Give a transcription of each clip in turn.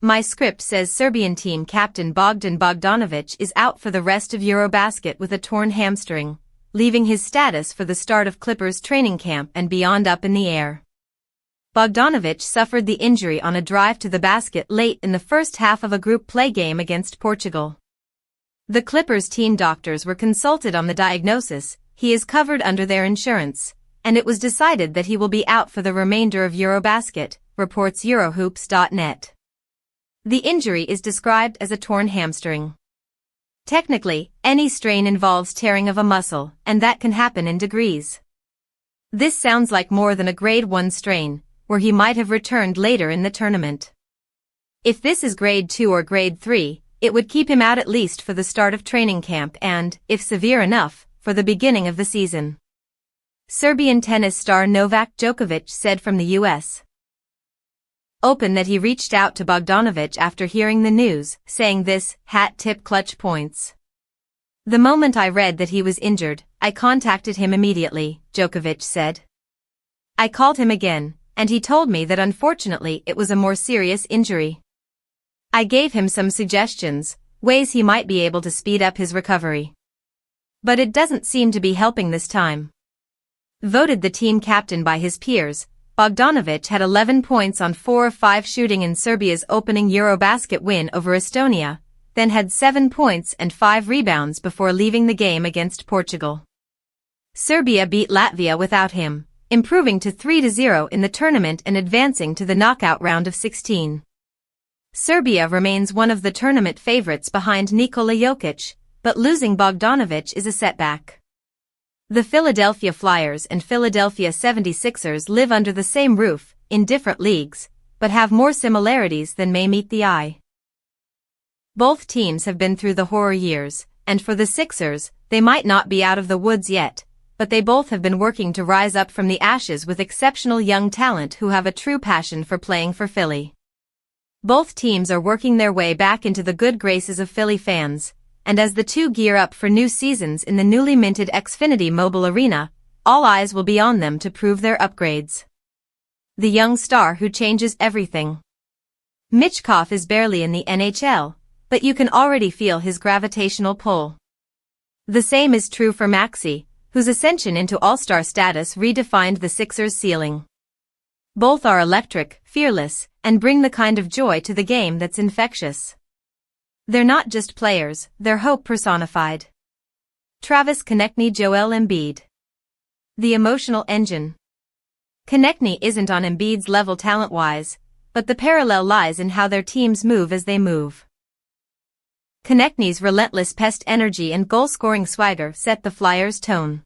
My script says Serbian team captain Bogdan Bogdanovic is out for the rest of EuroBasket with a torn hamstring, leaving his status for the start of Clippers training camp and beyond up in the air. Bogdanovic suffered the injury on a drive to the basket late in the first half of a group play game against Portugal. The Clippers team doctors were consulted on the diagnosis. He is covered under their insurance, and it was decided that he will be out for the remainder of EuroBasket, reports Eurohoops.net. The injury is described as a torn hamstring. Technically, any strain involves tearing of a muscle, and that can happen in degrees. This sounds like more than a grade 1 strain, where he might have returned later in the tournament. If this is grade 2 or grade 3, it would keep him out at least for the start of training camp and, if severe enough, for the beginning of the season. Serbian tennis star Novak Djokovic said from the U.S. Open that he reached out to Bogdanovic after hearing the news, saying this, hat tip clutch points. The moment I read that he was injured, I contacted him immediately, Djokovic said. I called him again, and he told me that unfortunately it was a more serious injury. I gave him some suggestions, ways he might be able to speed up his recovery. But it doesn't seem to be helping this time. Voted the team captain by his peers, Bogdanovic had 11 points on 4 of 5 shooting in Serbia's opening EuroBasket win over Estonia, then had 7 points and 5 rebounds before leaving the game against Portugal. Serbia beat Latvia without him, improving to 3-0 in the tournament and advancing to the knockout round of 16. Serbia remains one of the tournament favorites behind Nikola Jokic, but losing Bogdanovic is a setback. The Philadelphia Flyers and Philadelphia 76ers live under the same roof, in different leagues, but have more similarities than may meet the eye. Both teams have been through the horror years, and for the Sixers, they might not be out of the woods yet, but they both have been working to rise up from the ashes with exceptional young talent who have a true passion for playing for Philly. Both teams are working their way back into the good graces of Philly fans, and as the two gear up for new seasons in the newly minted Xfinity Mobile Arena, all eyes will be on them to prove their upgrades. The young star who changes everything. Michkov is barely in the NHL, but you can already feel his gravitational pull. The same is true for Maxey, whose ascension into all-star status redefined the Sixers' ceiling. Both are electric, fearless, and bring the kind of joy to the game that's infectious. They're not just players, they're hope personified. Travis Konecny, Joel Embiid. The emotional engine. Konecny isn't on Embiid's level talent-wise, but the parallel lies in how their teams move as they move. Konecny's relentless pest energy and goal-scoring swagger set the Flyers' tone.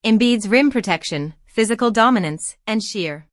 Embiid's rim protection, physical dominance, and sheer